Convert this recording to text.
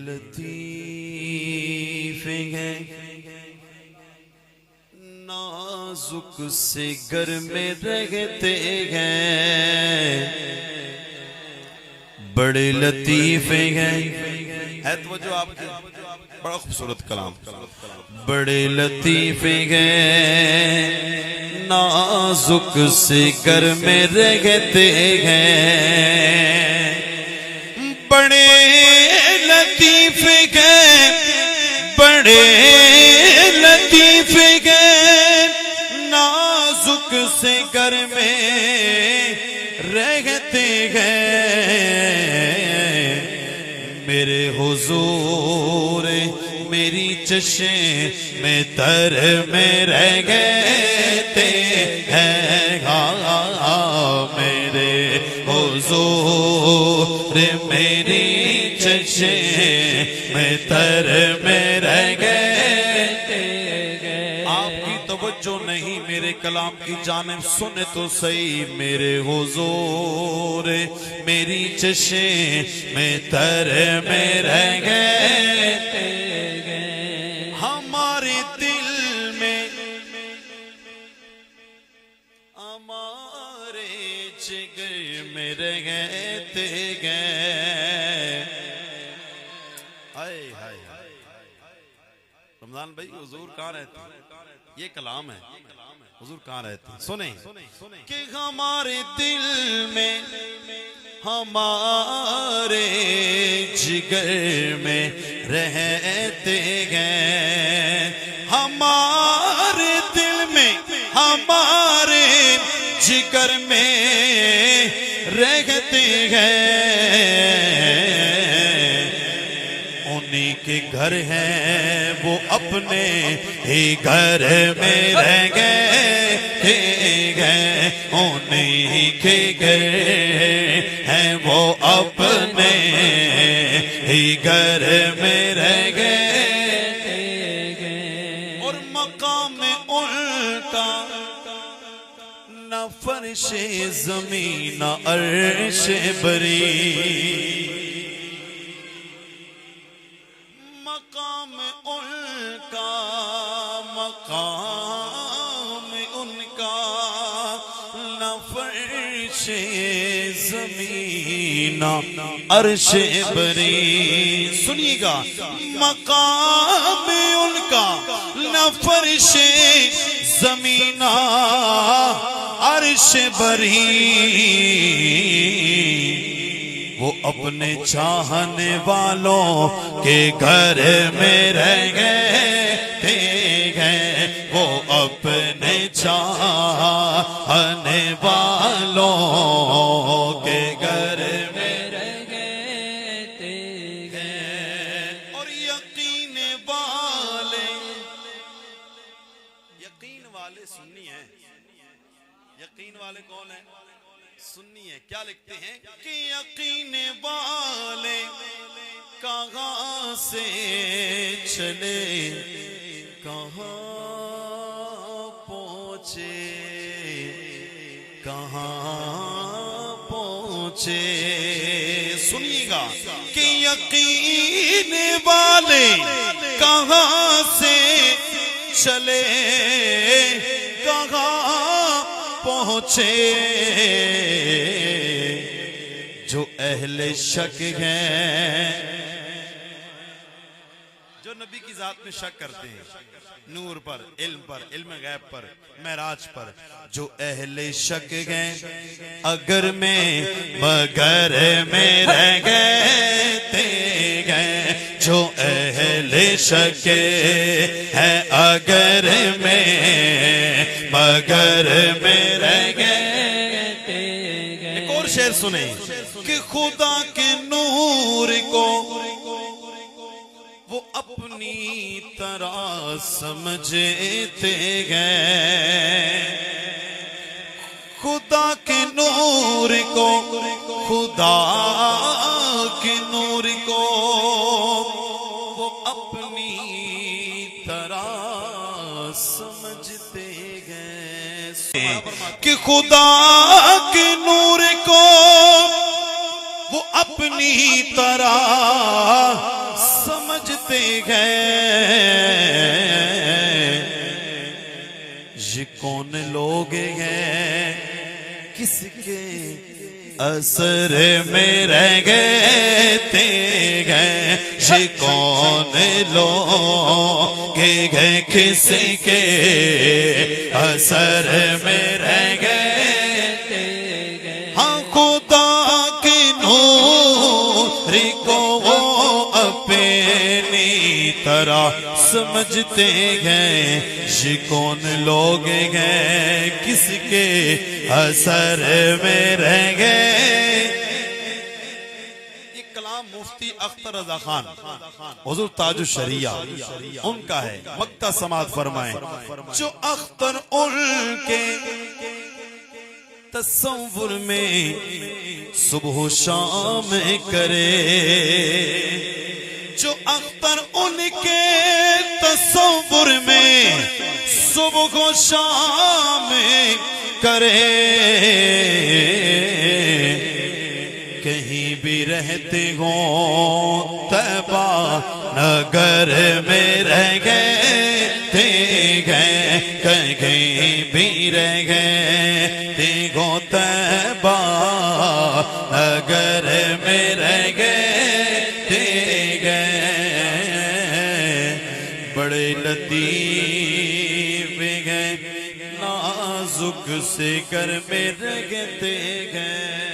لطیف ہیں نازک سے گھر میں رہتے ہیں بڑے لطیف ہیں ہے توجہ آپ کی بڑا خوبصورت کلام بڑے لطیف ہیں نازک سے گھر میں رہتے ہیں بڑے لطیف ہیں بڑے لطیف ہیں نازک سے گھر میں رہتے ہیں میرے حضور میری چشم میں تر میں رہ گئے ہیں میرے حضور میری چشم میں تر میں رہ گئے آپ کی توجہ نہیں میرے کلام کی جانب سنے تو صحیح میرے حضور میری چشم میں تر میں رہ گئے ہمارے دل میں ہمارے جگر میں رہتے گئے ہائے ہائے رمضان بھائی حضور کہاں رہتے ہیں یہ کلام ہے حضور کہاں رہتے ہیں سنیں کہ ہمارے دل میں ہمارے جگر میں رہتے گئے ہمارے دل میں ہمارے جگر میں رہتے گئے انہی کے گھر ہیں وہ اپنے ہی گھر میں رہ گئے انہی کے گھر ہیں وہ اپنے ہی گھر میں رہ گئے اور مقام ان کا نہ فرش زمین نہ عرش بری مقام ان کا نہ فرش زمین عرش بری سنیے گا مقام ان کا نہ فرش زمین عرش بری وہ اپنے چاہنے والوں کے گھر میں رہ گئے وہ اپنے چاہنے والوں کے گھر میں رہ گئے اور یقین والے سنی ہیں یقین والے کون ہیں سنی ہے کیا لکھتے ہیں کہ یقین والے کہاں سے چلے کہاں پہنچے سنیے گا کہ یقین والے کہاں سے چلے کہاں پہنچے جو اہل شک ہیں جو نبی کی ذات میں شک کرتے ہیں نور پر علم غیب پر معراج پر جو اہل شک ہیں اگر میں مگر میں رہ گئے جو اہل شک ہے اگر میں مگر میں رہ گئے ایک اور شعر سنیں کہ خدا کے نور کو وہ اپنی طرح سمجھتے گئے خدا کے نور کو خدا کے نور کو وہ اپنی طرح سمجھتے گئے کہ خدا کے نور کو وہ اپنی طرح سمجھتے گئے یہ کون لوگ ہیں کس کے اثر میں رہ گئے گئے یہ کون لوگ ہیں کس کے اثر میں رہ گئے ہاں خدا کی نور کو وہ اپنی طرح سمجھتے ہیں یہ کون لوگ ہیں کس کے اثر میں رہ گئے یہ کلام مفتی اختر رضا خان حضور تاج الشریعہ ان کا ہے مکتہ سماعت فرمائیں جو اختر ان کے تصور میں صبح و شام کرے جو اختر ان کے تصور میں صبح و شام کرے کہیں بھی رہتے ہوں طیبہ نگر میں رہ گئے کہیں بھی رہ گئے دیکھو طیبہ نگر میں رہ گئے بڑے لطیف گئے نازک سے گھر میں رہتے گئے